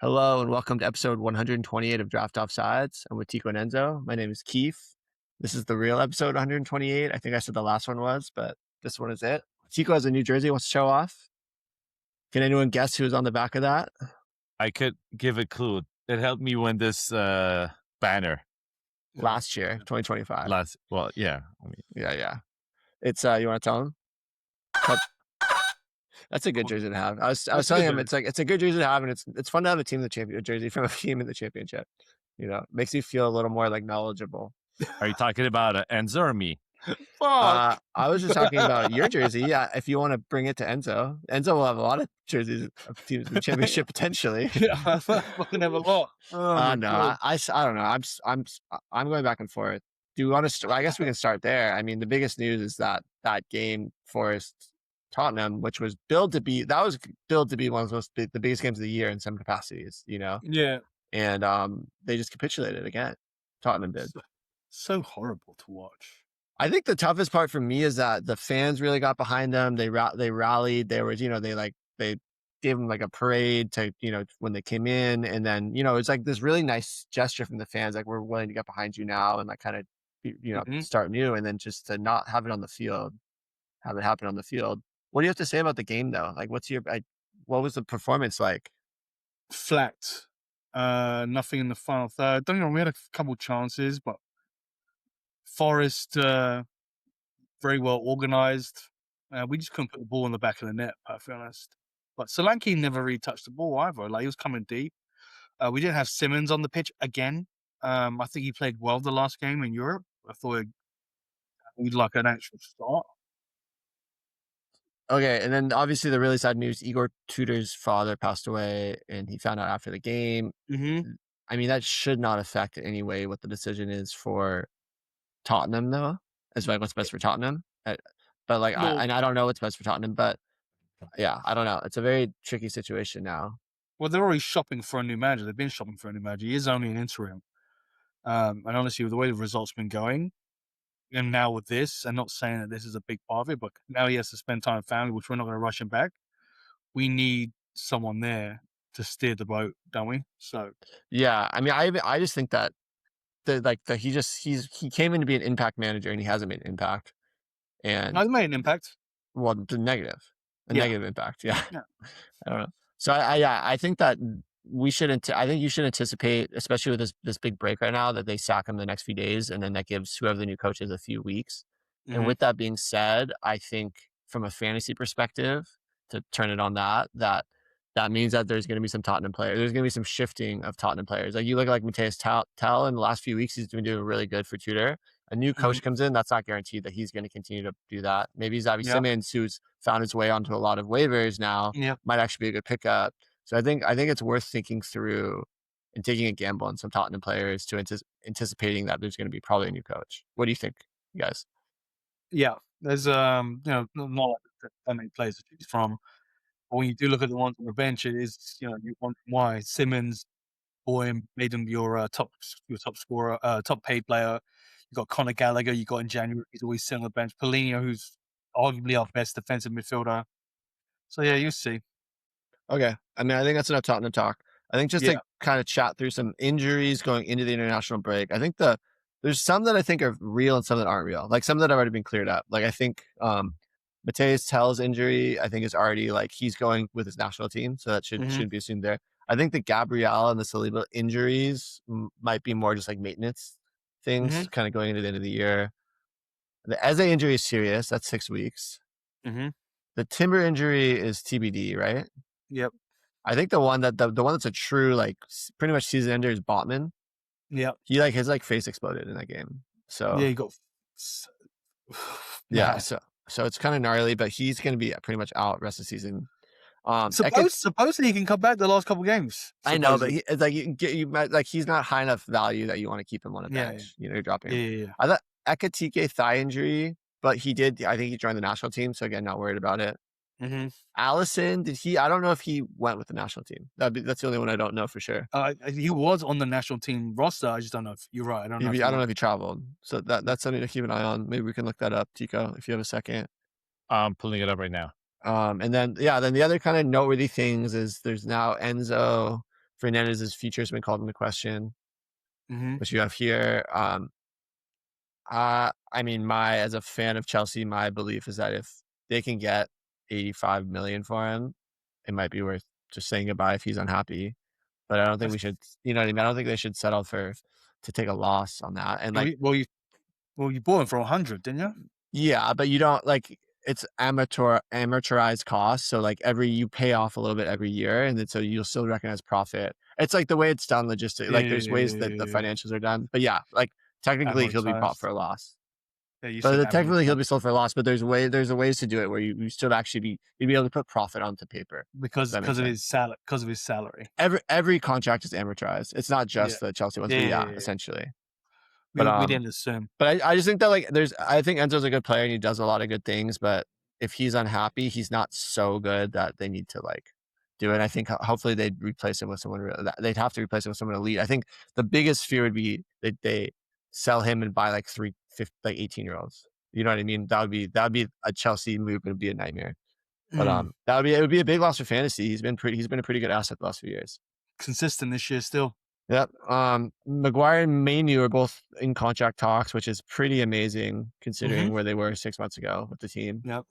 Hello and welcome to episode 128 of Draft Offsides. I'm with Tico and Enzo. My name is Keith. This is the real episode 128. I think I said the last one was, but this one is it. Tico has a new jersey, wants to show off. Can anyone guess who was on the back of that? I could give a clue. It helped me win this banner Last year, 2025. yeah. Yeah. It's, you want to tell him? That's a good jersey to have. I was telling him it's a good jersey to have, and it's fun to have a team in the championship jersey from a team in the championship. You know, makes you feel a little more like knowledgeable. Are you talking about Enzo or me? I was just talking about your jersey. Yeah, if you want to bring it to Enzo will have a lot of jerseys of teams in the championship potentially. Yeah, I fucking have a lot. No, I don't know. I'm going back and forth. Do you want to? I guess we can start there. I mean, the biggest news is that game Forest Tottenham, which was billed to be one of the biggest games of the year in some capacities. You know. Yeah. And they just capitulated again. Tottenham did. So horrible to watch. I think the toughest part for me is that the fans really got behind them. They rallied. There was, they gave them like a parade to, when they came in, and then, it's like this really nice gesture from the fans, like we're willing to get behind you now and like kind of, start new, and then just to not have it on the field, have it happen on the field. What do you have to say about the game though? Like, what was the performance like? Flat. Nothing in the final third. Don't get me wrong, we had a couple chances, but Forest very well organized. We just couldn't put the ball in the back of the net, perfectly honest. But Solanke never really touched the ball either. Like, he was coming deep. We didn't have Simmons on the pitch again. I think he played well the last game in Europe. I thought he'd like an actual start. Okay, and then obviously the really sad news: Igor Tudor's father passed away, and he found out after the game. Mm-hmm. I mean, that should not affect in any way what the decision is for Tottenham, though, as like what's best for Tottenham. But like, I don't know what's best for Tottenham, but yeah, I don't know. It's a very tricky situation now. Well, they're already shopping for a new manager. They've been shopping for a new manager. He is only an interim. And honestly, with the way the results have been going, and now with this, and not saying that this is a big part of it, but now he has to spend time with family, which we're not going to rush him back. We need someone there to steer the boat, don't we? So yeah, I mean, I just think that he came in to be an impact manager, and he hasn't made an impact. And he made an impact. Well, negative impact. Yeah. I don't know. So I think that I think you should anticipate, especially with this big break right now, that they sack him the next few days, and then that gives whoever the new coach is a few weeks. Mm-hmm. And with that being said, I think from a fantasy perspective, to turn it on that means that there's going to be some Tottenham players. There's going to be some shifting of Tottenham players. Like, you look like Matthias Tell in the last few weeks, he's been doing really good for Tudor. A new coach comes in, that's not guaranteed that he's going to continue to do that. Maybe Xavi Simmons, who's found his way onto a lot of waivers now, might actually be a good pickup. So I think it's worth thinking through and taking a gamble on some Tottenham players to anticipating that there's going to be probably a new coach. What do you think, you guys? Yeah, there's not like that many players to choose from. But when you do look at the ones on the bench, it is, you wonder why Simmons, Boyne made him your top scorer, top paid player. You got Conor Gallagher. You got in January, he's always sitting on the bench. Paulinho, who's arguably our best defensive midfielder. So yeah, you see. Okay, I mean, I think that's enough Tottenham talk. I think just to kind of chat through some injuries going into the international break. I think there's some that I think are real and some that aren't real. Like, some that have already been cleared up. Like, I think Matthias Tell's injury, I think, is already, like, he's going with his national team, so that shouldn't be assumed there. I think the Gabriel and the Saliba injuries might be more just like maintenance things, kind of going into the end of the year. The Eze injury is serious. That's 6 weeks. The Timber injury is TBD, right? Yep. I think the one that's a true, like, pretty much season ender is Botman. Yep. He, like, his, like, face exploded in that game. So yeah, he got. So it's kind of gnarly, but he's going to be pretty much out rest of the season. Supposedly he can come back the last couple games. I know, but he's not high enough value that you want to keep him on a bench. You're dropping him. Yeah. I thought Ekatike thigh injury, but I think he joined the national team, so again, not worried about it. Allison, I don't know if he went with the national team. That's the only one I don't know for sure. He was on the national team roster. I just don't know if you're right. I don't know if he traveled. So that's something to keep an eye on. Maybe we can look that up, Tico, if you have a second. I'm pulling it up right now. And then the other kind of noteworthy things is there's now Enzo Fernandez's future has been called into question, which you have here. I mean, as a fan of Chelsea, my belief is that if they can get 85 million for him, it might be worth just saying goodbye if he's unhappy. But I don't think we should, you know what I mean? I don't think they should settle to take a loss on that. And like, you bought him for 100, didn't you? Yeah, but you don't it's amortized costs. So like you pay off a little bit every year, and then so you'll still recognize profit. It's like the way it's done logistically. Like there's ways that the financials are done. But yeah, like technically he'll be bought for a loss. Yeah, technically he'll be sold for a loss, but there's ways to do it where you still actually you'd be able to put profit onto paper because of his salary. Every contract is amortized. It's not just the Chelsea ones, but essentially. We didn't assume. But I just think that I think Enzo's a good player and he does a lot of good things, but if he's unhappy, he's not so good that they need to do it. I think hopefully they'd replace him with someone. They'd have to replace him with someone elite. I think the biggest fear would be that they sell him and buy 18-year-olds. You know what I mean? That would be a Chelsea move. It would be a nightmare. But it would be a big loss for fantasy. He's been a pretty good asset the last few years. Consistent this year still. Yep. McGuire and Mayday are both in contract talks, which is pretty amazing considering where they were 6 months ago with the team. Yep.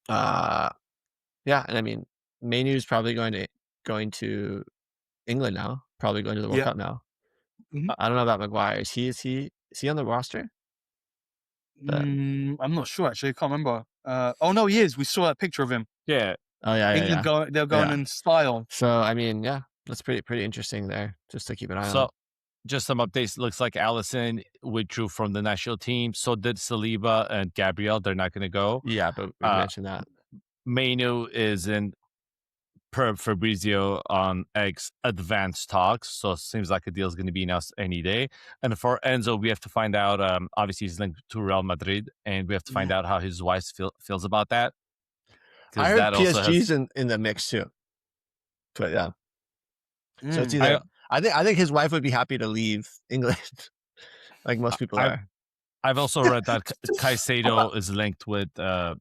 Yeah, and I mean, Mayday is probably going to England now. Probably going to the World Cup now. I don't know about McGuire. Is he on the roster? I'm not sure actually. I can't remember. Oh no, he is. We saw that picture of him. Yeah. Oh yeah. England they're going in style. So I mean, yeah, that's pretty interesting there. Just to keep an eye on. So, just some updates. Looks like Alisson withdrew from the national team. So did Saliba and Gabriel. They're not going to go. Yeah, but we mentioned that. Mainu is in per Fabrizio on advanced talks. So it seems like a deal is going to be announced any day. And for Enzo, we have to find out. Obviously, he's linked to Real Madrid, and we have to find out how his wife feels about that. I heard PSG's in the mix too. But yeah. So it's either I think his wife would be happy to leave England, like most people are. I've also read that Caicedo is linked with Real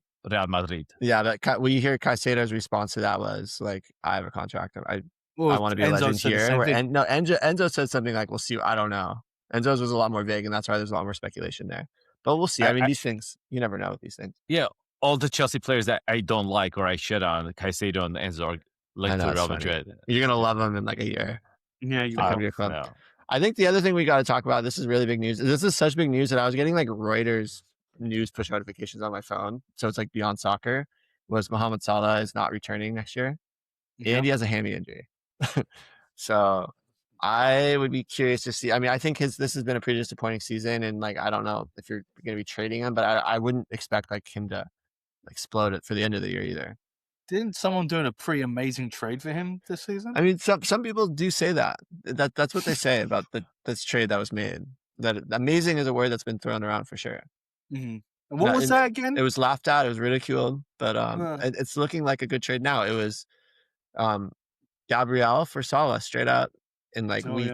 Madrid. Yeah, you hear Caicedo's response to that was like, "I have a contract. I want to be a legend here." Enzo said something like, "We'll see." I don't know. Enzo's was a lot more vague, and that's why there's a lot more speculation there. But we'll see. I mean, these things you never know with these things. Yeah, all the Chelsea players that I don't like or I shit on, Caicedo and Enzo are linked to Real Madrid. You're gonna love them in like a year. Yeah, you come to your club. No. I think the other thing we got to talk about. This is really big news. This is such big news that I was getting like Reuters news push notifications on my phone. So it's like beyond soccer. Was Mohamed Salah is not returning next year, and he has a hammy injury. So I would be curious to see. I mean, I think this has been a pretty disappointing season, and like I don't know if you're going to be trading him, but I wouldn't expect like him to explode it for the end of the year either. Didn't someone doing a pretty amazing trade for him this season? I mean, some people do say that's what they say about this trade that was made. That amazing is a word that's been thrown around for sure. And what was that again? It was laughed at. It was ridiculed, but it's looking like a good trade now. It was Gabriel for Salah straight up in like week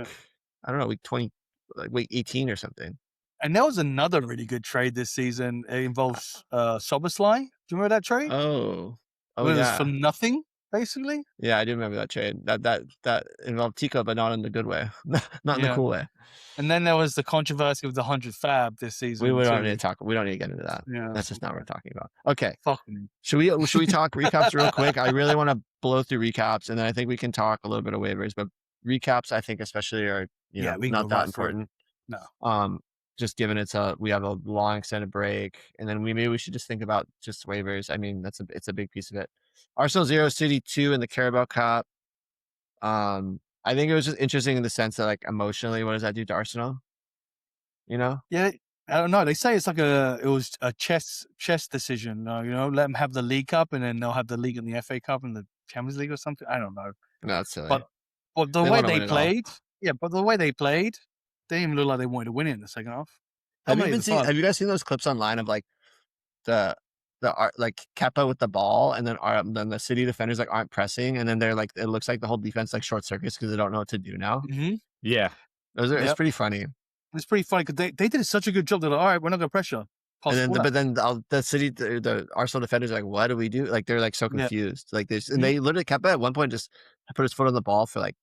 20, like week 18 or something. And there was another really good trade this season. It involves Szoboszlai. Do you remember that trade? Oh, it was for nothing, basically. Yeah, I do remember that trade. That involved Tico, but not in the good way, not in the cool way. And then there was the controversy with the 100 Fab this season. We don't need to talk. We don't need to get into that. Yeah, that's just not what we're talking about. Okay, fuck me. Should we talk recaps real quick? I really want to blow through recaps, and then I think we can talk a little bit of waivers. But recaps, I think, especially are not that important. No. Just given we have a long extended break, and then maybe we should just think about just waivers. I mean, it's a big piece of it. Arsenal 0, City 2 in the Carabao Cup. I think it was just interesting in the sense that like emotionally, what does that do to Arsenal? You know? Yeah, I don't know. They say it was a chess decision. Let them have the League Cup, and then they'll have the league and the FA Cup and the Champions League or something. I don't know. No, that's silly. But the way they played, they didn't even look like they wanted to win it in the second half. Have you guys seen those clips online of like the like Kepa with the ball, and then the City defenders like aren't pressing, and then they're like it looks like the whole defense like short circuits because they don't know what to do now. Yeah, it's pretty funny. It's pretty funny because they did such a good job. They're like, all right, we're not gonna pressure. But then the City, the Arsenal defenders are like, what do we do? Like they're like so confused. Like this, and they literally Kepa at one point just put his foot on the ball for like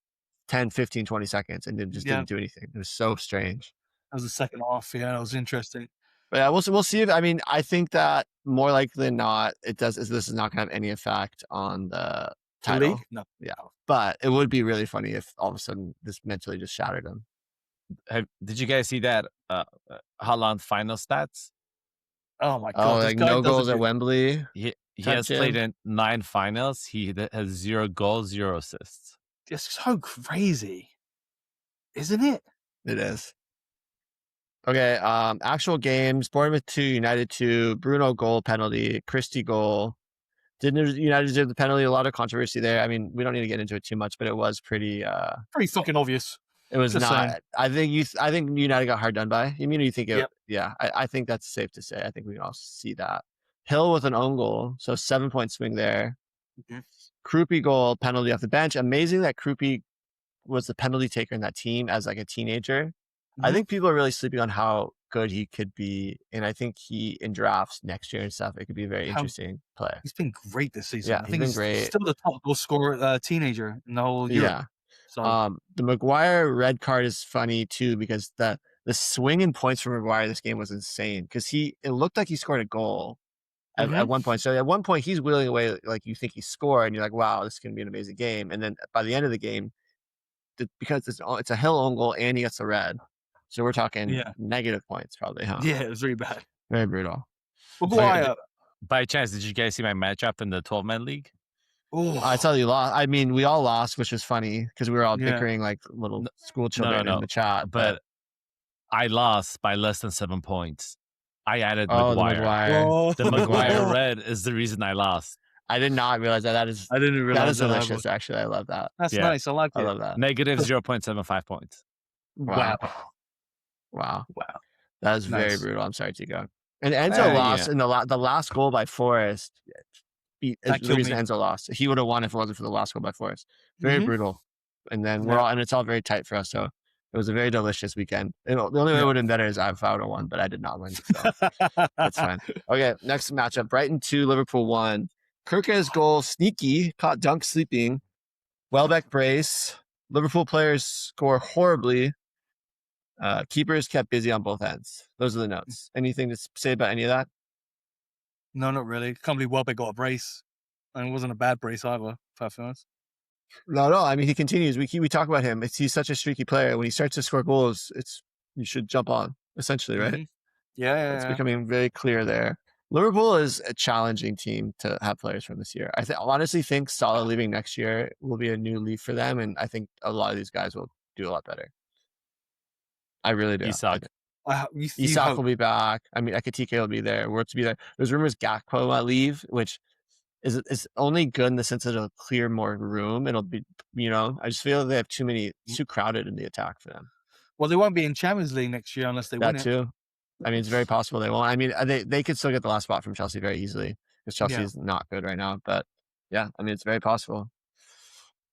10, 15, 20 seconds and just Yeah. didn't do anything. It was so strange. That was the second half. Yeah, it was interesting. But yeah, we'll see if, I mean, I think that more likely than not, this is not going to have any effect on the title. League? No. Yeah. But it would be really funny if all of a sudden this mentally just shattered him. Did you guys see that Haaland final stats? Oh my god! Like no goals at Wembley. He has played in 9 finals. He has 0 goals, 0 assists. It's so crazy, isn't it? It is. Okay, actual games: Bournemouth 2, United 2, Bruno goal, penalty, Christie goal. Didn't United deserve the penalty? A lot of controversy there. I mean, we don't need to get into it too much, but it was pretty fucking obvious. It was Just not. saying. I think United got hard done by. You think it? Yep. Yeah, I think that's safe to say. I think we can all see that. Hill with an own goal, so 7-point swing there. Mm-hmm. Krupi goal, penalty off the bench. Amazing that Krupi was the penalty taker in that team as like a teenager. I think people are really sleeping on how good he could be, and I think in drafts next year and stuff, it could be a very interesting player. He's been great this season. Yeah, I think he's great. Still the top goal scorer teenager in the whole Europe. Yeah. So the McGuire red card is funny too because the swing in points for McGuire this game was insane because it looked like he scored a goal at one point. So at one point he's wheeling away like you think he scored and you're like, wow, this is gonna be an amazing game. And then by the end of the game, because it's a Hill own goal and he gets the red. So we're talking negative points probably, huh? Yeah, it was really bad. Very brutal. McGuire. By chance, did you guys see my matchup in the 12-man league? Oh, I tell you, lost. I mean, we all lost, which was funny because we were all bickering like little school children in the chat. But I lost by less than 7 points. I added McGuire. The McGuire red is the reason I lost. I did not realize that. I didn't realize that is delicious. Actually, I love that. That's nice. I like it. I love that. Negative 0.75 points. Wow. That is very brutal. I'm sorry, Tico. And Enzo lost in the last goal by Forrest. The reason Enzo lost. He would have won if it wasn't for the last goal by Forrest. Very brutal. And then it's all very tight for us. So it was a very delicious weekend. The only way it would have been better is if I would have won, but I did not win. So that's fine. Okay, next matchup: Brighton 2, Liverpool 1. Kirke's goal, sneaky, caught Dunk sleeping. Welbeck brace. Liverpool players score horribly. Keepers kept busy on both ends. Those are the notes. Anything to say about any of that? No, not really. Can't believe Welbeck got a brace. And it wasn't a bad brace either, if I'm honest. No. I mean, he continues. We talk about him. He's such a streaky player. When he starts to score goals, you should jump on, essentially, right? Yeah. It's becoming very clear there. Liverpool is a challenging team to have players from this year. I honestly think Salah leaving next year will be a new leaf for them, and I think a lot of these guys will do a lot better. I really do. Isak will be back. I mean, Ekitike will be there. Wirtz will be there. There's rumors Gakpo might leave, which is only good in the sense that it'll clear more room. It'll be, I just feel they have too crowded in the attack for them. Well, they won't be in Champions League next year unless they win it. That too. I mean, it's very possible they won't. I mean, they could still get the last spot from Chelsea very easily because Chelsea is not good right now. But yeah, I mean, it's very possible.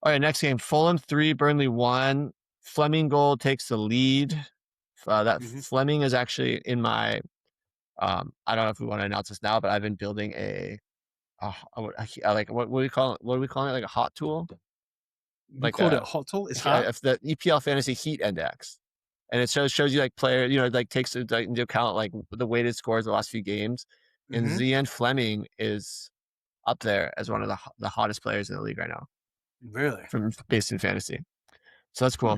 All right, next game: Fulham 3, Burnley 1. Fleming goal takes the lead. Fleming is actually in my. I don't know if we want to announce this now, but I've been building what do we call it? What are we calling it? Like a hot tool? You called it a hot tool? It's hot. If the EPL Fantasy Heat Index. And it shows you like player, like takes into account like the weighted scores of the last few games. And Zian Fleming is up there as one of the hottest players in the league right now. Really? Based in fantasy. So that's cool.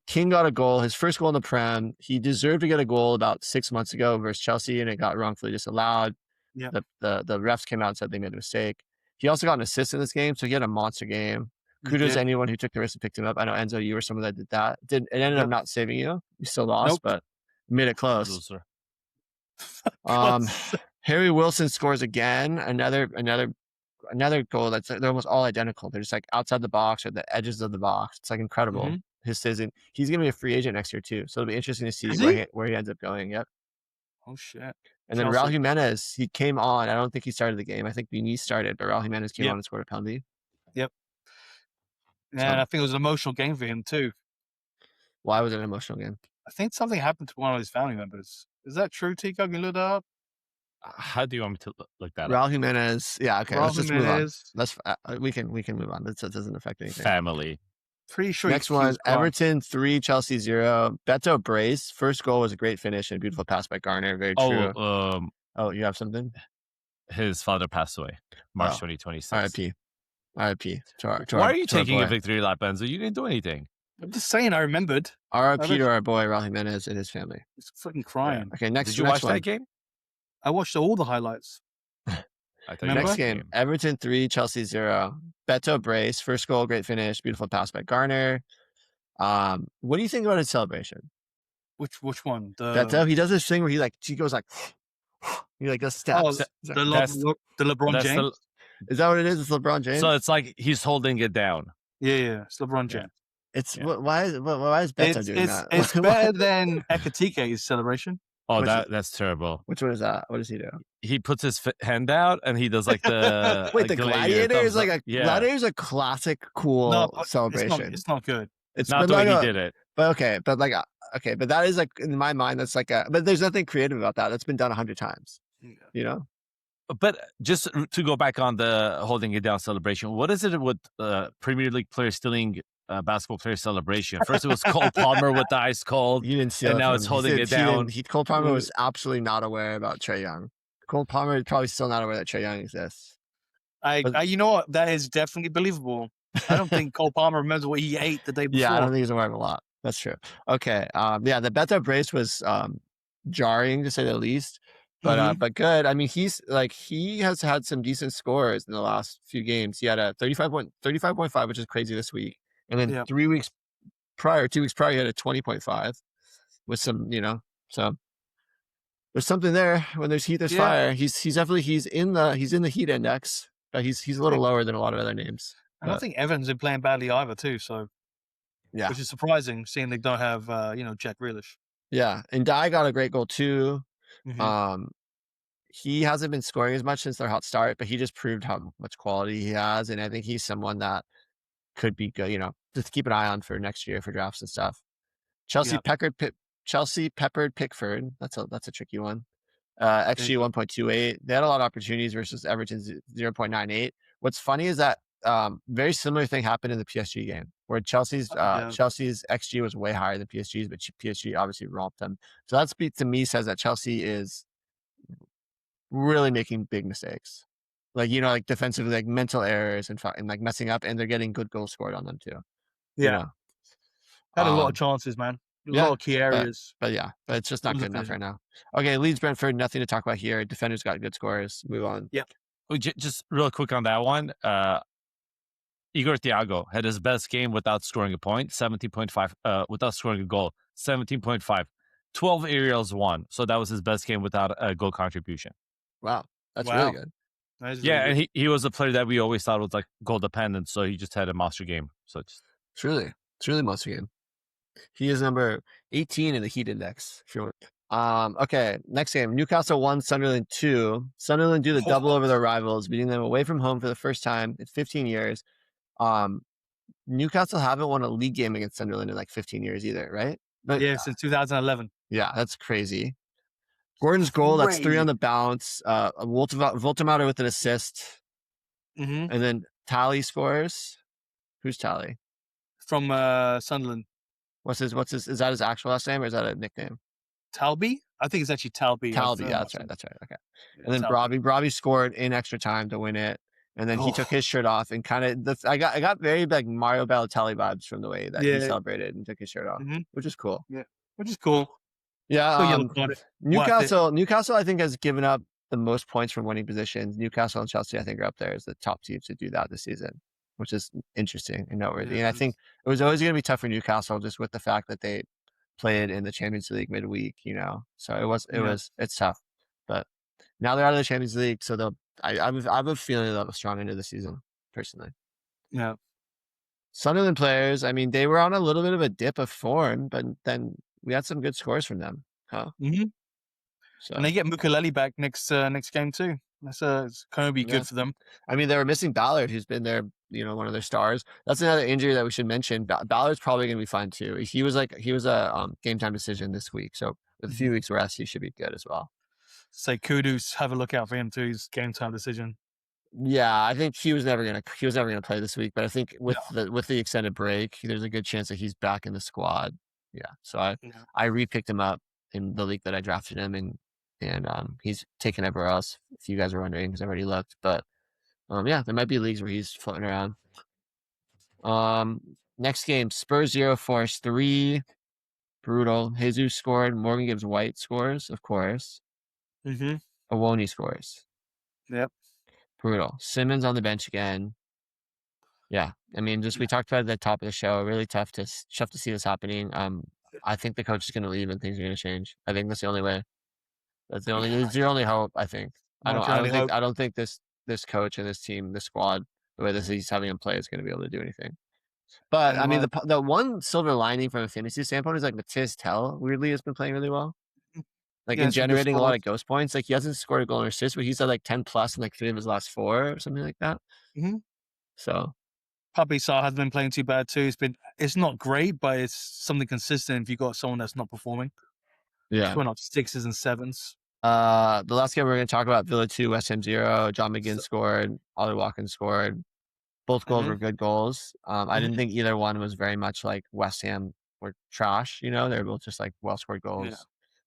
King got a goal, his first goal in the Prem. He deserved to get a goal about 6 months ago versus Chelsea, and it got wrongfully disallowed. Yeah. The refs came out and said they made a mistake. He also got an assist in this game, so he had a monster game. Kudos to anyone who took the risk and picked him up. I know, Enzo, you were someone that did that. It ended up not saving you. You still lost, but made it close. Harry Wilson scores again. Another goal they're almost all identical. They're just like outside the box or the edges of the box. It's like incredible. His season. He's gonna be a free agent next year too. So it'll be interesting to see where he ends up going. Yep. Oh shit. And then Raul Jimenez, he came on. I don't think he started the game. I think Muniz started, but Raul Jimenez came on and scored a penalty. Yep. Yeah, and I think it was an emotional game for him too. Why was it an emotional game? I think something happened to one of his family members. Is that true, Tico? Can you look that up? How do you want me to look that up? Raul Jimenez. Yeah, okay. Raul Let's just move on. Jimenez. We can move on. That doesn't affect anything. Family. Pretty sure Next one, Everton 3, Chelsea 0. Beto Brace. First goal was a great finish and a beautiful pass by Garner. Very true. Oh, you have something? His father passed away March 2026. R.I.P. Why are you taking a victory lap, Enzo? You didn't do anything. I'm just saying, I remembered. R.I.P. to our boy Raul Jimenez and his family. It's fucking crying. Yeah. Okay, next. Did you watch that game? I watched all the highlights. Next game, Everton 3, Chelsea 0. Beto Brace, first goal, great finish, beautiful pass by Garner. What do you think about his celebration? Which one? Beto, he does this thing where he goes like he like does steps. The LeBron James. Is that what it is? It's LeBron James. So it's like he's holding it down. Yeah, it's LeBron James. It's why is Beto doing that? It's better than Ekatike's celebration. Oh, that's terrible. Which one is that? What does he do? He puts his hand out and he does like the wait, the gladiator is like a gladiator is a classic cool celebration. It's not good. It's not the way he did it. But but that is like in my mind that's like but there's nothing creative about that. That's been done 100 times. You know. But just to go back on the holding it down celebration, what is it with Premier League players stealing basketball player celebration? First it was Cole Palmer with the ice cold. You didn't see it. And now it's holding it down. Cole Palmer was absolutely not aware about Trae Young. Cole Palmer is probably still not aware that Trae Young exists. You know what? That is definitely believable. I don't think Cole Palmer remembers what he ate the day before. Yeah, I don't think he's aware of a lot. That's true. Okay. The Beto Brace was jarring to say the least. But good. I mean, he has had some decent scores in the last few games. He had a 35.5, which is crazy this week. And then 2 weeks prior, he had a 20.5 with some, so there's something there. When there's heat, there's fire. He's in the heat index, but he's a little lower than a lot of other names. I don't think Evans been playing badly either too. So which is surprising seeing they don't have Jack Grealish. Yeah, and Dye got a great goal too. He hasn't been scoring as much since their hot start, but he just proved how much quality he has, and I think he's someone that could be good, just keep an eye on for next year for drafts and stuff. Chelsea peppered Pickford. That's a tricky one. XG 1.28. They had a lot of opportunities versus Everton's 0.98. What's funny is that very similar thing happened in the PSG game where Chelsea's XG was way higher than PSG's, but PSG obviously romped them. So that to me says that Chelsea is really making big mistakes. Like, like defensively, like mental errors and like messing up, and they're getting good goals scored on them too. Yeah. Had a lot of chances, man. A lot of key areas. But it's just not good enough right now. Okay, Leeds Brentford, nothing to talk about here. Defenders got good scores. Move on. Yeah. Just real quick on that one. Igor Thiago had his best game without scoring a point, 17.5, without scoring a goal, 17.5. 12 aerials won. So that was his best game without a goal contribution. Wow. That's really good. And he was a player that we always thought was like goal dependent, so he just had a monster game. So it's really monster game. He is number 18 in the heat index. If you want. Okay, next game. Newcastle 1, Sunderland 2. Sunderland do the double over their rivals, beating them away from home for the first time in 15 years. Newcastle haven't won a league game against Sunderland in like 15 years either, right? But since 2011. Yeah, that's crazy. Gordon's goal, that's 3 on the bounce. Voltemauer with an assist. And then Tally scores. Who's Tally? From Sunderland. What's his, is that his actual last name or is that a nickname? Talby? I think it's actually Talby. Talby, yeah, that's right. Okay. And then Robbie scored in extra time to win it. And then he took his shirt off and kind of, I got very like Mario Balotelli vibes from the way that he celebrated and took his shirt off, which is cool. Yeah, which is cool. Yeah, Newcastle, I think, has given up the most points from winning positions. Newcastle and Chelsea, I think, are up there as the top teams to do that this season, which is interesting and noteworthy. Yeah, and I think it was always going to be tough for Newcastle just with the fact that they played in the Champions League midweek, So it's tough. But now they're out of the Champions League, so I have a feeling they'll have a strong end of the season, personally. Yeah. Sunderland players, I mean, they were on a little bit of a dip of form, but then we had some good scores from them, huh? So, and they get Mukalele back next game too. That's it's going to be good for them. I mean, they were missing Ballard, who's been their, one of their stars. That's another injury that we should mention. Ballard's probably going to be fine too. He was a game time decision this week, so with a few weeks rest, he should be good as well. Say Kudus, have a look out for him too. His game time decision. Yeah, I think he was never gonna play this week, but I think with the extended break, there's a good chance that he's back in the squad. Yeah, so I re-picked him up in the league that I drafted him in, and he's taken everywhere else. If you guys are wondering, because I already looked, but yeah, there might be leagues where he's floating around. Next game, Spurs 0, Forest 3. Brutal. Jesus scored. Morgan Gibbs White scores, of course. Awoni scores. Yep. Brutal. Simmons on the bench again. Yeah, I mean, we talked about it at the top of the show. Really tough to see this happening. I think the coach is going to leave and things are going to change. I think that's the only way. It's the only hope. I think. I don't think this coach and this team, this squad, the way he's having him play, is going to be able to do anything. But I mean, the one silver lining from a fantasy standpoint is like Matthias Tell weirdly has been playing really well. Like in generating a lot of ghost points. Like he hasn't scored a goal or assist, but he's at like 10 plus in like 3 of his last 4 or something like that. So Puppy Sar hasn't been playing too bad too. It's not great, but it's something consistent if you got someone that's not performing. Yeah. Showing up 6s and 7s. The last game we're going to talk about, Villa 2, West Ham 0. John McGinn scored. Ollie Watkins scored. Both goals were good goals. I didn't think either one was very much like West Ham were trash. You know, they were both just like well-scored goals. Yeah.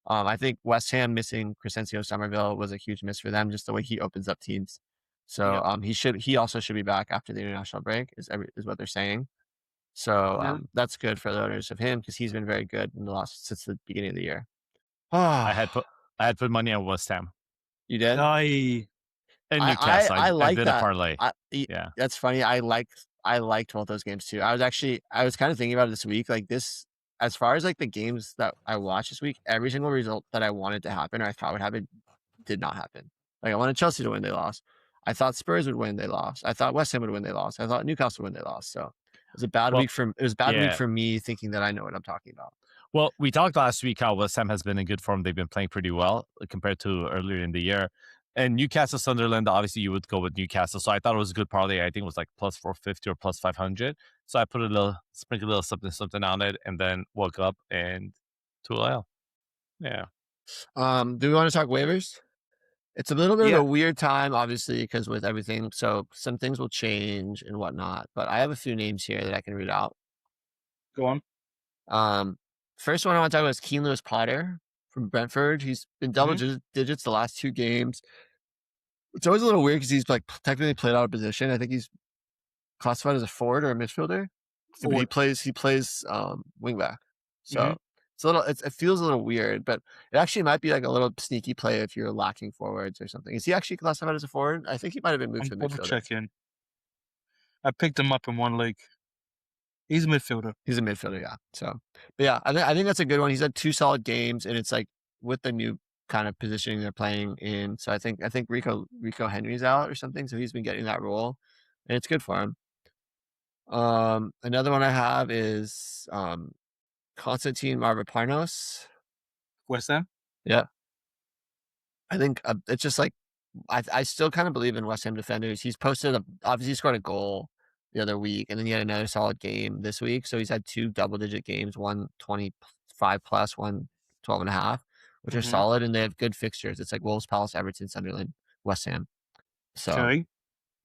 I think West Ham missing Crescencio Somerville was a huge miss for them, just the way he opens up teams. So he also should be back after the international break, is what they're saying. So that's good for the owners of him because he's been very good since the beginning of the year. I had put money on West Ham. You did? And Newcastle. I like that. A parlay. That's funny. I liked both those games too. I was kind of thinking about it this week. Like this, as far as like the games that I watched this week, every single result that I wanted to happen or I thought would happen did not happen. Like I wanted Chelsea to win, they lost. I thought Spurs would win, they lost. I thought West Ham would win, they lost. I thought Newcastle would win, they lost. So it was a bad week for me thinking that I know what I'm talking about. Well, we talked last week how West Ham has been in good form. They've been playing pretty well compared to earlier in the year. And Newcastle, Sunderland, obviously you would go with Newcastle. So I thought it was a good parlay. I think it was like plus 450 or plus 500. So I put sprinkled a little something on it, and then woke up and 2-0. Yeah. Do we want to talk waivers? It's a little bit of a weird time, obviously, because with everything. So some things will change and whatnot. But I have a few names here that I can read out. Go on. First one I want to talk about is Keane Lewis Potter from Brentford. He's been double digits the last 2 games. It's always a little weird because he's like technically played out of position. I think he's classified as a forward or a midfielder. He plays wing back. So it's it feels a little weird, but it actually might be like a little sneaky play if you're lacking forwards or something. Is he actually classified as a forward? I think he might have been moved to midfielder. Check-in. I picked him up in one league. He's a midfielder. He's a midfielder, yeah. So, but yeah, I think that's a good one. He's had 2 solid games, and it's like with the new kind of positioning they're playing in. So I think Rico Henry's out or something, so he's been getting that role, and it's good for him. Another one I have is Konstantin Mavropanos. West Ham? Yeah. I think it's just like I still kind of believe in West Ham defenders. He's obviously scored a goal the other week, and then he had another solid game this week. So he's had 2 double-digit games, one 25 plus, one 12.5, which are solid, and they have good fixtures. It's like Wolves, Palace, Everton, Sunderland, West Ham. So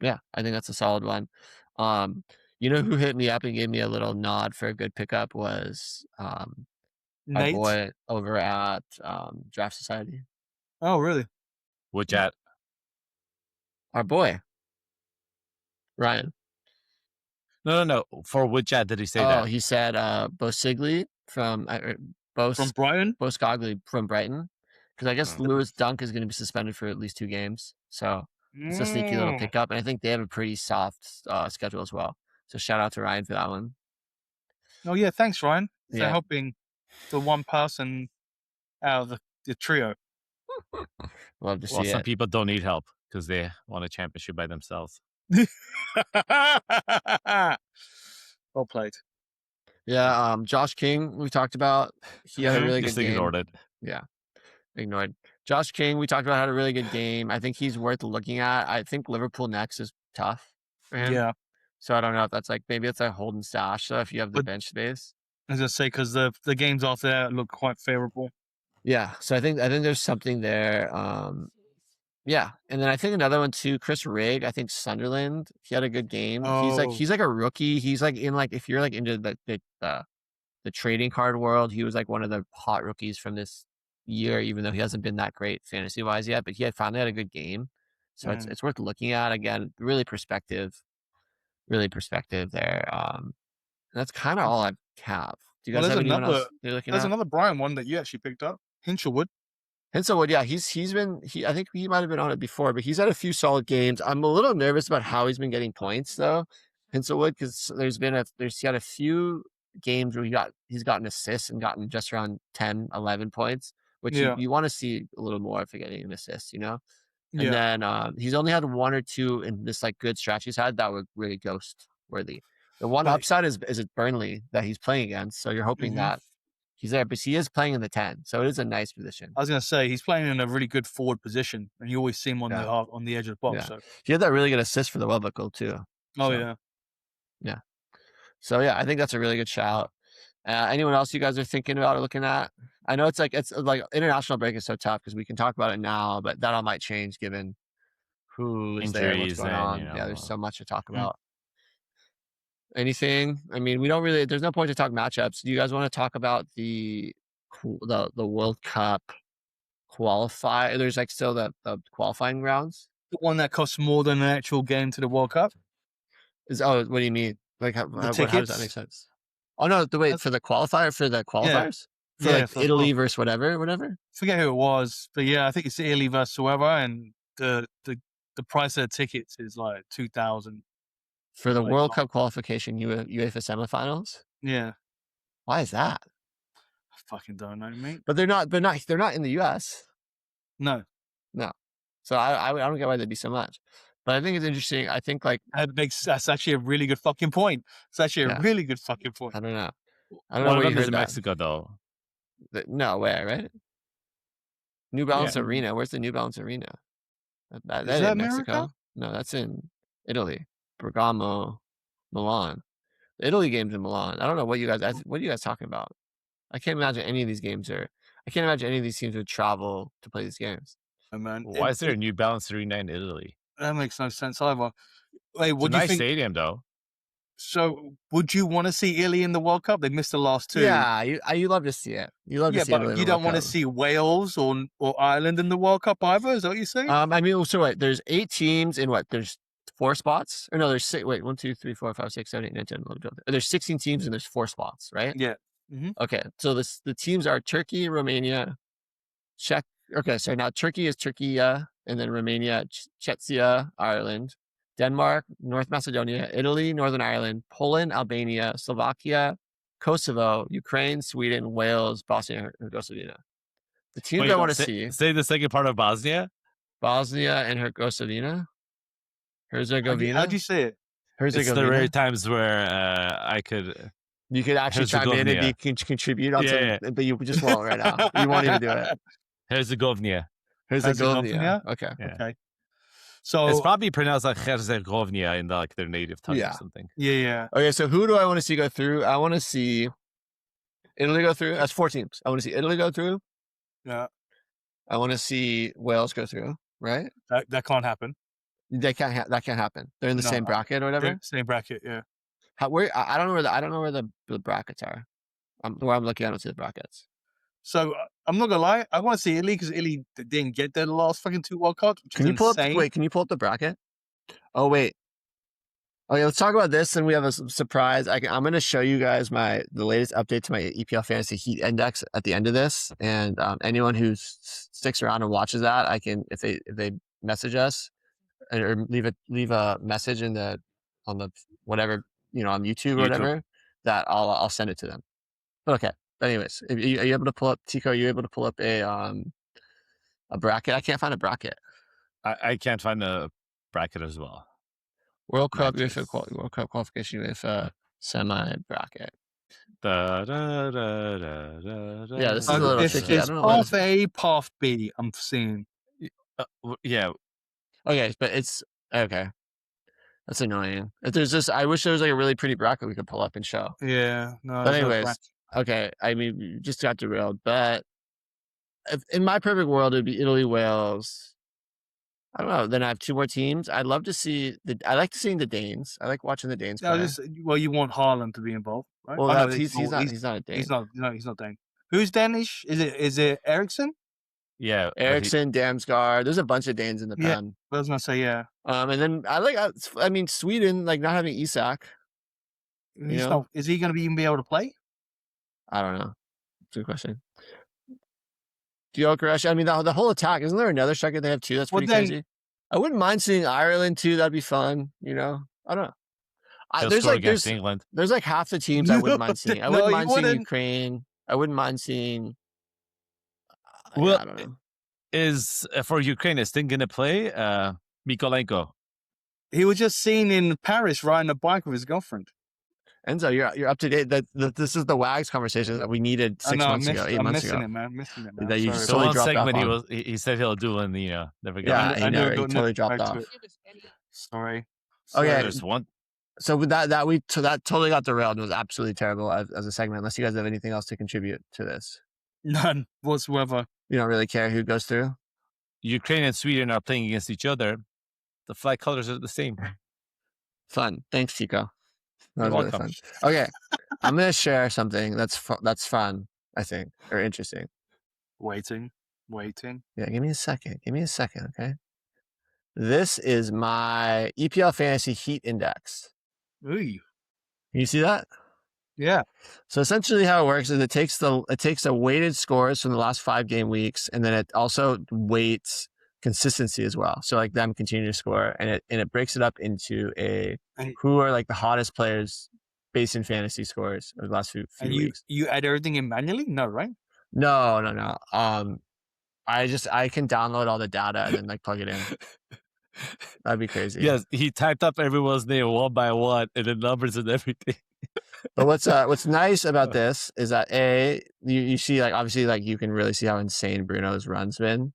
yeah, I think that's a solid one. You know who hit me up and gave me a little nod for a good pickup was our boy over at Draft Society. Oh, really? Which at? Our boy, Ryan. No. For which ad did he say that? Oh, he said Bosigli from Brighton? Boskogli from Brighton. Because I guess Lewis Dunk is going to be suspended for at least 2 games. So it's a sneaky little pickup. And I think they have a pretty soft schedule as well. So shout out to Ryan for that one. Oh, yeah. Thanks, Ryan, for helping the one person out of the trio. Love to see it. Some people don't need help because they won a championship by themselves. Well played. Yeah, Josh King, we talked about. He had a really good game. Ignored it. Yeah, ignored. Josh King, we talked about, had a really good game. I think he's worth looking at. I think Liverpool next is tough for him. Yeah. So I don't know if that's like, maybe it's a hold and stash. So if you have the bench space. As I say, because the games off there look quite favorable. Yeah, so I think there's something there. Yeah, and then I think another one too, Chris Rigg. I think Sunderland. He had a good game. He's Oh, like a rookie. He's like in like if you're like into the trading card world, he was like one of the hot rookies from this year, even though he hasn't been that great fantasy wise yet. But he had finally had a good game, so it's worth looking at. Again, really perspective there. That's kind of all I have. Do you guys have anyone else you're looking at? There's another Brian one that you actually picked up, Hinchelwood. Hinselwood, yeah, I think he might have been on it before, but he's had a few solid games. I'm a little nervous about how he's been getting points though, Hinselwood, because he had a few games where he's gotten assists and gotten just around 10, 11 points, which you want to see a little more for getting an assist, you know? And then he's only had one or two in this like good stretch he's had that were really ghost worthy. The one upside is at Burnley that he's playing against, so you're hoping that he's there, but he is playing in the 10, so it is a nice position. I was going to say, he's playing in a really good forward position, and you always see him on the edge of the box. Yeah. So. He had that really good assist for the Welbeck goal too. Oh, so, yeah. So, yeah, I think that's a really good shout. Anyone else you guys are thinking about or looking at? I know it's like international break is so tough because we can talk about it now, but that all might change given who is there, what's going on. Yeah, there's so much to talk about. Anything? I mean, there's no point to talk matchups. Do you guys want to talk about the World Cup qualify? There's like still the qualifying rounds. The one that costs more than an actual game to the World Cup? What do you mean? Like how does that make sense? Oh no, for the qualifiers? For like Italy versus whatever? Forget who it was, but yeah, I think it's Italy versus whoever, and the price of the tickets is like 2,000. For the World Cup qualification, UEFA semifinals? Yeah. Why is that? I fucking don't know, mate. But they're not in the US. No. So I don't get why they'd be so much. But I think it's interesting. I think like that's actually a really good fucking point. It's actually a really good fucking point. I don't know. One of them is in Mexico though. No way, right? New Balance Arena. Where's the New Balance Arena? That is in Mexico. America? No, that's in Italy. Bergamo, Milan. The Italy game's in Milan. I don't know what you guys talking about. I can't imagine any of these teams would travel to play these games. Oh, man. Why is there a New Balance Arena in Italy? That makes no sense either. Wait, what do you think? Nice stadium though. So, would you want to see Italy in the World Cup? They missed the last two. Yeah, you love to see it. You love to see it. But you don't want to see Wales or Ireland in the World Cup either. Is that what you're saying? I mean, so wait, there's 8 teams in what? There's 4 spots? Or no, there's 6. Wait, 1, 2, 3, 4, 5, 6, 7, 8, 9, 10, 11, 12. There's 16 teams and there's 4 spots, right? Yeah. Okay, so the teams are Turkey, Romania, Czech. Okay, so now Turkey is Turkiya, and then Romania, Czechia, Ireland, Denmark, North Macedonia, Italy, Northern Ireland, Poland, Albania, Slovakia, Kosovo, Ukraine, Sweden, Wales, Bosnia and Herzegovina. The teams I want to see. Say the second part of Bosnia. Bosnia and Herzegovina. How'd you say it? It's the rare times where you could actually chime in and contribute on something, but you just won't right now. You won't even do it. Herzegovina. Okay. Yeah. Okay. So it's probably pronounced like Herzegovina in their native tongue or something. Yeah. Okay, so who do I want to see go through? I want to see Italy go through. That's 4 teams. I want to see Italy go through. Yeah. I want to see Wales go through. Right? That can't happen. That can't happen. They're in the same bracket or whatever. Same bracket, yeah. I don't know where the brackets are. Where I'm looking, I don't see the brackets. So I'm not gonna lie, I want to see Italy because Italy didn't get there the last fucking 2 World Cups. Can you pull up the bracket? Oh wait. Okay, let's talk about this, and we have a surprise. I'm going to show you guys the latest update to my EPL Fantasy Heat Index at the end of this, and anyone who sticks around and watches that, if they message us or leave a message on the whatever on YouTube or whatever, that I'll send it to them. But okay. Anyways, are you able to pull up, Tico? Are you able to pull up a bracket? I can't find a bracket. I can't find a bracket as well. World Cup qualification with a semi bracket. Yeah, this is a little tricky. It's path A, path B. I'm seeing. Yeah. Okay, but it's okay. That's annoying. I wish there was like a really pretty bracket we could pull up and show. Yeah. No. But anyways. Okay, I mean, just got derailed, but in my perfect world, it'd be Italy, Wales. I don't know. Then I have 2 more teams. I'd love to see I like seeing the Danes. I like watching the Danes play. Well, you want Haaland to be involved, right? Well, no, he's not a Dane. He's not Dane. Who's Danish? Is it Ericsson? Yeah, Ericsson, Damsgaard. There's a bunch of Danes in the pen. I was gonna say And then I mean Sweden, like not having Isak. Is he gonna even be able to play? I don't know. It's a good question. Gyökeres. I mean, the whole attack. Isn't there another striker they have too? That's pretty crazy. I wouldn't mind seeing Ireland too. That'd be fun. I don't know. There's England. There's like half the teams I wouldn't mind seeing. I wouldn't mind seeing Ukraine. I wouldn't mind seeing. Well, I don't know. Is for Ukraine, is Sting gonna play? Mykolenko. He was just seen in Paris riding a bike with his girlfriend. Enzo, you're up to date. This is the WAGs conversation that we needed 8 months ago. I'm missing it, man. That you just so totally one dropped segment off he said he'll do, and never got. Yeah, he totally dropped off. Sorry. Okay. There's one. So with that totally got derailed and was absolutely terrible as a segment. Unless you guys have anything else to contribute to this. None whatsoever. You don't really care who goes through? Ukraine and Sweden are playing against each other. The flag colors are the same. Fun. Thanks, Chico. That was You're really welcome. fun. Okay. I'm going to share something that's fun, I think, or interesting. Waiting. Yeah, give me a second. Okay? This is my EPL Fantasy Heat Index. Ooh. Can you see that? Yeah. So essentially how it works is it takes the weighted scores from the last 5 game weeks, and then it also weights consistency as well. So like them continue to score, and it breaks it up into who are like the hottest players based in fantasy scores over the last few weeks. You add everything in manually? No, right? No. I can download all the data and then like plug it in. That'd be crazy. Yes, he typed up everyone's name one by one and the numbers and everything. But what's nice about this is that you see like obviously like you can really see how insane Bruno's run's been.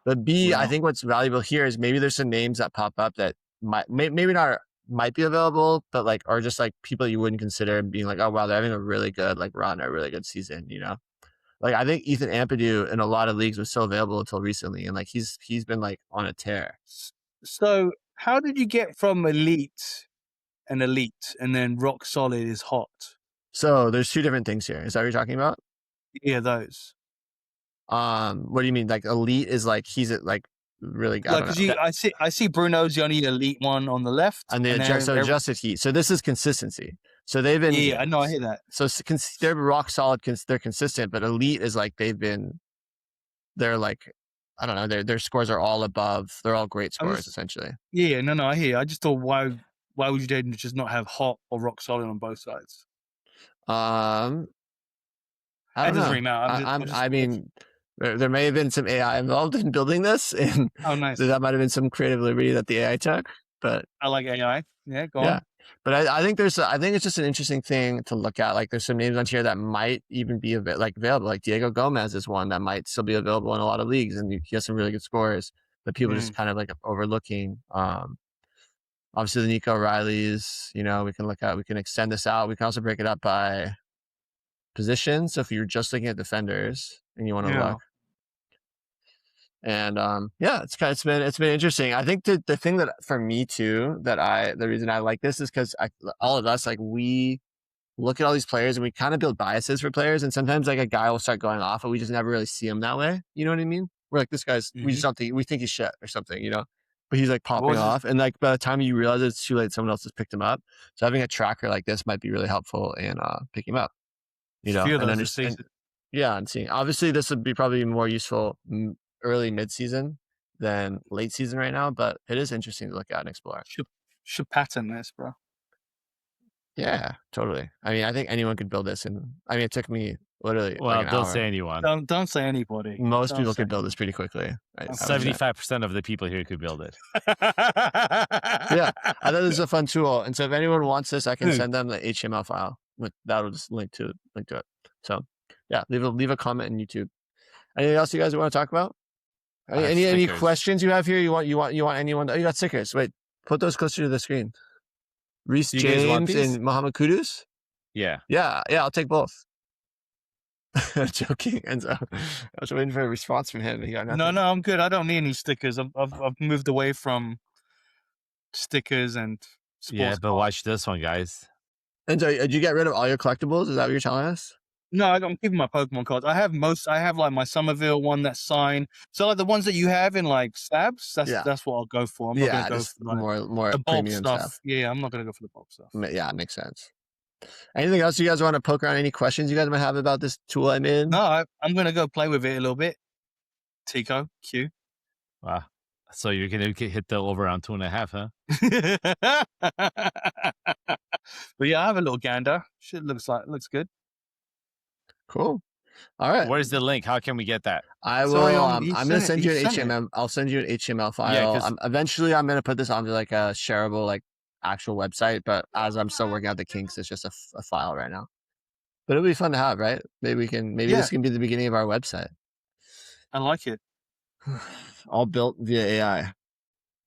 But B, I think what's valuable here is maybe there's some names that pop up that might be available, but like are just like people you wouldn't consider being like, oh wow, they're having a really good like run, a really good season, Like I think Ethan Ampadu in a lot of leagues was still available until recently, and like he's been like on a tear. So how did you get from elite and then rock solid is hot? So there's 2 different things here. Is that what you're talking about? Yeah, those. What do you mean? Like elite is like he's at like really good. I see Bruno's the only elite one on the left, and adjusted heat. So this is consistency. So they've been. Yeah, I know. I hear that. So they're rock solid. They're consistent, but elite is like they're like, I don't know. Their scores are all above. They're all great scores essentially. Yeah, no, I hear you. I just thought why would you just not have hot or rock solid on both sides? I don't know. I mean, there may have been some AI involved in building this, and nice. That might have been some creative liberty that the AI took. But I like AI. Yeah, go on. But I think it's just an interesting thing to look at. Like there's some names on here that might even be available. Like Diego Gomez is one that might still be available in a lot of leagues, and he has some really good scores that people just kind of like overlooking. Obviously the Nico Riley's, we can look at. We can extend this out. We can also break it up by position. So if you're just looking at defenders and you want to look. And it's been interesting. I think the thing that for me too the reason I like this is because all of us like we look at all these players and we kind of build biases for players, and sometimes like a guy will start going off and we just never really see him that way. You know what I mean? We're like, this guy's we just don't think we think he's shit or something, but he's like popping off, and like by the time you realize it's too late, someone else has picked him up. So having a tracker like this might be really helpful in picking him up. And understand. Yeah, and seeing obviously this would be probably more useful early mid-season than late season right now, but it is interesting to look at and explore. Should pattern this, bro. Yeah, totally. I mean, I think anyone could build this, and I mean, it took me literally. Well, like don't hour. say anyone. Don't say anybody. Most people could build this pretty quickly. 75% of the people here could build it. Yeah, I thought this was a fun tool, and so if anyone wants this, I can send them the HTML file. That'll just link to it. So yeah, leave a comment in YouTube. Anything else you guys want to talk about? Any questions you have here? You want anyone? Oh, you got stickers. Wait, put those closer to the screen. Reece James and Mohamed Kudus? Yeah. I'll take both. Joking, Enzo. I was waiting for a response from him. He got nothing. No, I'm good. I don't need any stickers. I've moved away from stickers and sports. Yeah, but watch this one, guys. Enzo, did you get rid of all your collectibles? Is that what you're telling us? No, I'm keeping my Pokemon cards. I have like my Somerville one that's signed. So like the ones that you have in like slabs, that's what I'll go for. I'm not gonna go for like, more the bulk premium stuff. Yeah, I'm not gonna go for the bulk stuff. Yeah, it makes sense. Anything else you guys want to poke around? Any questions you guys might have about this tool I made? No, I'm gonna go play with it a little bit. Tico, Q. Wow. So you're gonna hit the over around 2.5, huh? But yeah, I have a little gander. Shit looks good. Cool. All right. Where's the link? How can we get that? I will. I'm gonna send you an HTML. I'll send you an HTML file. Yeah, eventually, I'm gonna put this onto like a shareable, like actual website. But as I'm still working out the kinks, it's just a file right now. But it'll be fun to have, right? Maybe this can be the beginning of our website. I like it. All built via AI.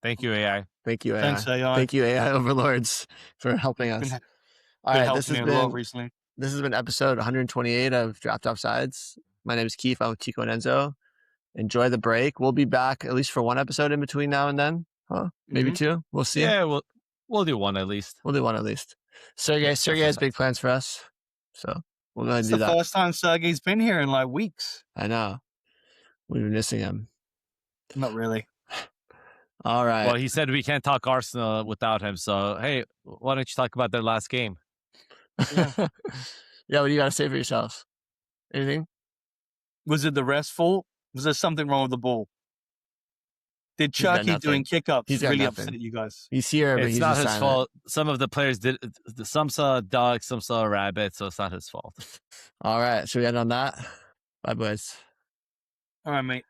Thank you, AI. Thank you, AI. Thanks, AI. Thank you, AI overlords, for helping us. All right, this has been episode 128 of Draft Offsides. My name is Keith. I'm with Chico and Enzo. Enjoy the break. We'll be back at least for one episode in between now and then. Huh? Maybe two. We'll see. Yeah, we'll do one at least. Sergey has big plans for us, so we'll go ahead and do that. It's the first time Sergey's been here in like weeks. I know. We've been missing him. Not really. All right. Well, he said we can't talk Arsenal without him. So, hey, why don't you talk about their last game? Yeah. What do you got to say for yourself? Anything? Was it the ref's fault? Was there something wrong with the ball? Did Chucky doing kick-ups really upset you guys? He's here, but it's he's not his silent. fault. Some of the players did. Some saw a dog, some saw a rabbit, so it's not his fault. All right. Should we end on that? Bye, boys. All right, mate.